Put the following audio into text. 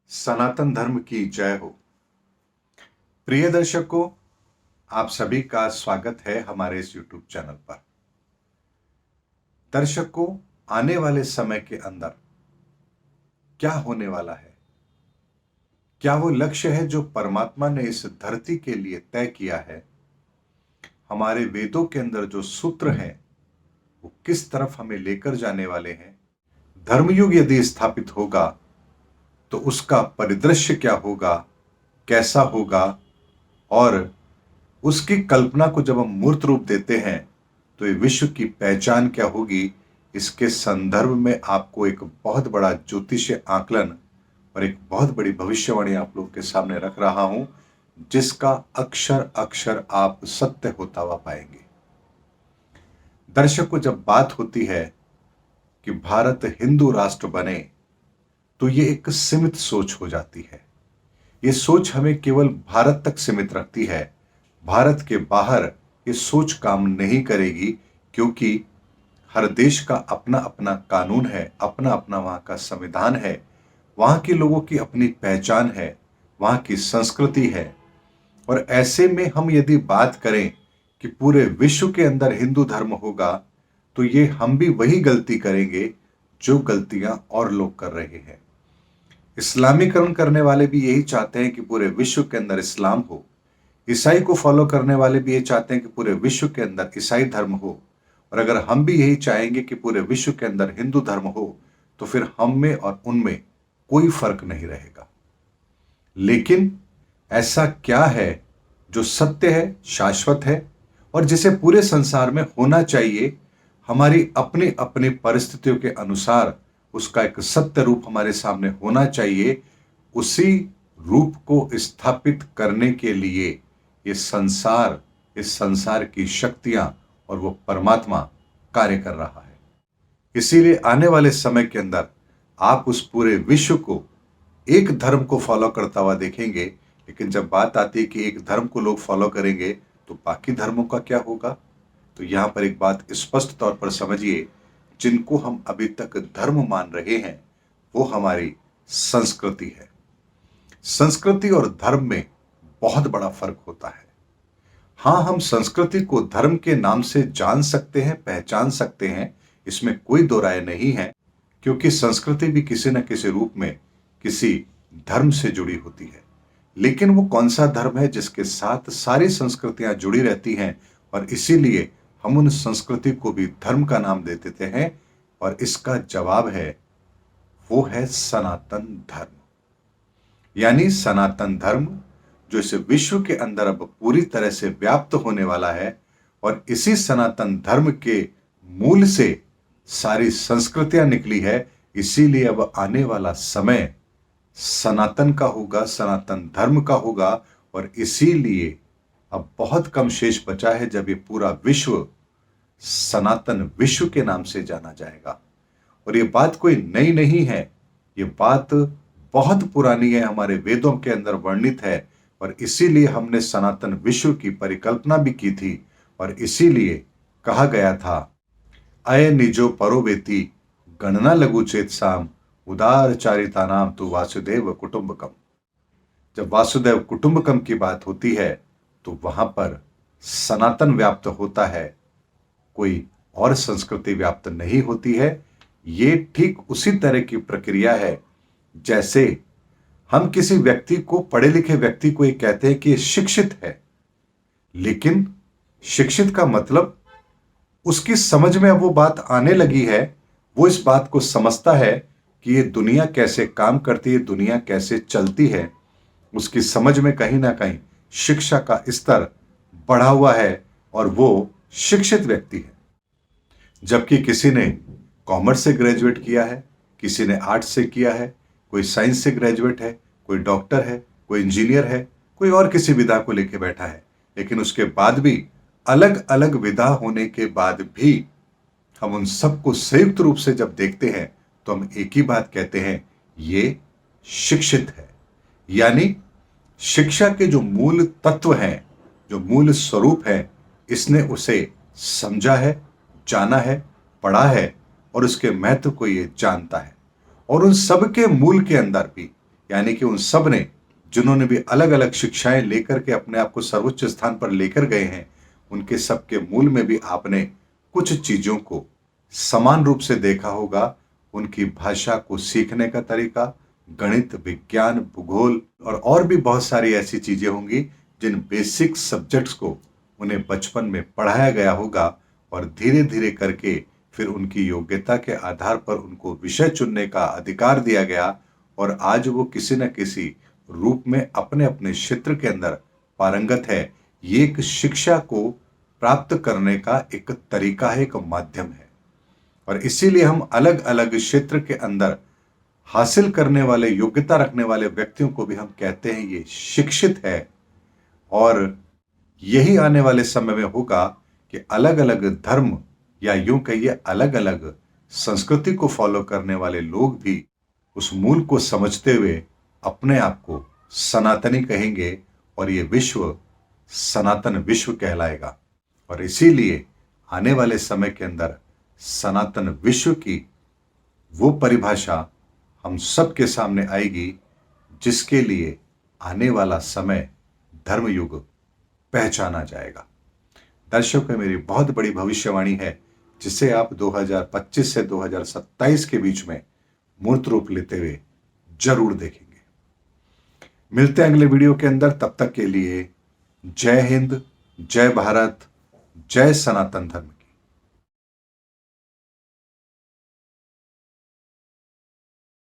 सनातन धर्म की जय हो। प्रिय दर्शकों, आप सभी का स्वागत है हमारे इस YouTube चैनल पर। दर्शकों, आने वाले समय के अंदर क्या होने वाला है? क्या वो लक्ष्य है जो परमात्मा ने इस धरती के लिए तय किया है? हमारे वेदों के अंदर जो सूत्र हैं वो किस तरफ हमें लेकर जाने वाले हैं? धर्मयुग यदि स्थापित होगा तो उसका परिदृश्य क्या होगा, कैसा होगा, और उसकी कल्पना को जब हम मूर्त रूप देते हैं तो ये विश्व की पहचान क्या होगी? इसके संदर्भ में आपको एक बहुत बड़ा ज्योतिषीय आकलन और एक बहुत बड़ी भविष्यवाणी आप लोगों के सामने रख रहा हूं, जिसका अक्षर अक्षर आप सत्य होता हुआ पाएंगे। दर्शकों, जब बात होती है कि भारत हिंदू राष्ट्र बने तो ये एक सीमित सोच हो जाती है। ये सोच हमें केवल भारत तक सीमित रखती है। भारत के बाहर ये सोच काम नहीं करेगी, क्योंकि हर देश का अपना अपना कानून है, अपना अपना वहां का संविधान है, वहां के लोगों की अपनी पहचान है, वहां की संस्कृति है। और ऐसे में हम यदि बात करें कि पूरे विश्व के अंदर हिंदू धर्म होगा तो ये हम भी वही गलती करेंगे जो गलतियां और लोग कर रहे हैं। इस्लामीकरण करने वाले भी यही चाहते हैं कि पूरे विश्व के अंदर इस्लाम हो। ईसाई को फॉलो करने वाले भी ये चाहते हैं कि पूरे विश्व के अंदर ईसाई धर्म हो। और अगर हम भी यही चाहेंगे कि पूरे विश्व के अंदर हिंदू धर्म हो तो फिर हम में और उनमें कोई फर्क नहीं रहेगा। लेकिन ऐसा क्या है जो सत्य है, शाश्वत है और जिसे पूरे संसार में होना चाहिए? हमारी अपनी अपनी परिस्थितियों के अनुसार उसका एक सत्य रूप हमारे सामने होना चाहिए। उसी रूप को स्थापित करने के लिए ये संसार, इस संसार की शक्तियां और वो परमात्मा कार्य कर रहा है। इसीलिए आने वाले समय के अंदर आप उस पूरे विश्व को एक धर्म को फॉलो करता हुआ देखेंगे। लेकिन जब बात आती है कि एक धर्म को लोग फॉलो करेंगे तो बाकी धर्मों का क्या होगा? तो यहां पर एक बात स्पष्ट तौर पर समझिए, जिनको हम अभी तक धर्म मान रहे हैं वो हमारी संस्कृति है। संस्कृति और धर्म में बहुत बड़ा फर्क होता है। हां, हम संस्कृति को धर्म के नाम से जान सकते हैं, पहचान सकते हैं, इसमें कोई दो राय नहीं है, क्योंकि संस्कृति भी किसी न किसी रूप में किसी धर्म से जुड़ी होती है। लेकिन वो कौन सा धर्म है जिसके साथ सारी संस्कृतियां जुड़ी रहती हैं और इसीलिए हम उन संस्कृति को भी धर्म का नाम दे देते हैं? और इसका जवाब है, वो है सनातन धर्म। यानी सनातन धर्म जो इस विश्व के अंदर अब पूरी तरह से व्याप्त होने वाला है। और इसी सनातन धर्म के मूल से सारी संस्कृतियां निकली है। इसीलिए अब आने वाला समय सनातन का होगा, सनातन धर्म का होगा। और इसीलिए अब बहुत कम शेष बचा है जब ये पूरा विश्व सनातन विश्व के नाम से जाना जाएगा। और ये बात कोई नई नहीं है, ये बात बहुत पुरानी है, हमारे वेदों के अंदर वर्णित है। और इसीलिए हमने सनातन विश्व की परिकल्पना भी की थी। और इसीलिए कहा गया था, अय निजो परोवेति गणना लघु चेत साम उदार चारिता नाम तो वासुदेव कुटुंबकम। जब वासुदेव कुटुंबकम की बात होती है तो वहां पर सनातन व्याप्त होता है, कोई और संस्कृति व्याप्त नहीं होती है। ये ठीक उसी तरह की प्रक्रिया है जैसे हम किसी व्यक्ति को, पढ़े लिखे व्यक्ति को ये कहते हैं कि ये शिक्षित है। लेकिन शिक्षित का मतलब उसकी समझ में अब वो बात आने लगी है, वो इस बात को समझता है कि ये दुनिया कैसे काम करती है, दुनिया कैसे चलती है। उसकी समझ में कहीं ना कहीं शिक्षा का स्तर बढ़ा हुआ है और वो शिक्षित व्यक्ति है। जबकि किसी ने कॉमर्स से ग्रेजुएट किया है, किसी ने आर्ट्स से किया है, कोई साइंस से ग्रेजुएट है, कोई डॉक्टर है, कोई इंजीनियर है, कोई और किसी विधा को लेके बैठा है। लेकिन उसके बाद भी, अलग अलग विधा होने के बाद भी, हम उन सबको संयुक्त रूप से जब देखते हैं तो हम एक ही बात कहते हैं, ये शिक्षित है। यानी शिक्षा के जो मूल तत्व हैं, जो मूल स्वरूप है, इसने उसे समझा है, जाना है, पढ़ा है और उसके महत्व को ये जानता है। और उन सब के मूल के अंदर भी यानी कि उन सब ने, जिन्होंने भी अलग अलग शिक्षाएं लेकर के अपने आप को सर्वोच्च स्थान पर लेकर गए हैं, उनके सबके मूल में भी आपने कुछ चीजों को समान रूप से देखा होगा। उनकी भाषा को सीखने का तरीका, गणित, विज्ञान, भूगोल और भी बहुत सारी ऐसी चीजें होंगी जिन बेसिक सब्जेक्ट्स को उन्हें बचपन में पढ़ाया गया होगा और धीरे धीरे करके फिर उनकी योग्यता के आधार पर उनको विषय चुनने का अधिकार दिया गया और आज वो किसी न किसी रूप में अपने अपने क्षेत्र के अंदर पारंगत है। ये एक शिक्षा को प्राप्त करने का एक तरीका है, एक माध्यम है और इसीलिए हम अलग अलग क्षेत्र के अंदर हासिल करने वाले, योग्यता रखने वाले व्यक्तियों को भी हम कहते हैं ये शिक्षित है। और यही आने वाले समय में होगा कि अलग अलग धर्म या यूं कहिए अलग अलग संस्कृति को फॉलो करने वाले लोग भी उस मूल को समझते हुए अपने आप को सनातनी कहेंगे और ये विश्व सनातन विश्व कहलाएगा। और इसीलिए आने वाले समय के अंदर सनातन विश्व की वो परिभाषा हम सबके सामने आएगी जिसके लिए आने वाला समय धर्मयुग पहचाना जाएगा। दर्शकों, मेरी बहुत बड़ी भविष्यवाणी है जिसे आप 2025 से 2027 के बीच में मूर्त रूप लेते हुए जरूर देखेंगे। मिलते हैं अगले वीडियो के अंदर, तब तक के लिए जय हिंद, जय भारत, जय सनातन धर्म।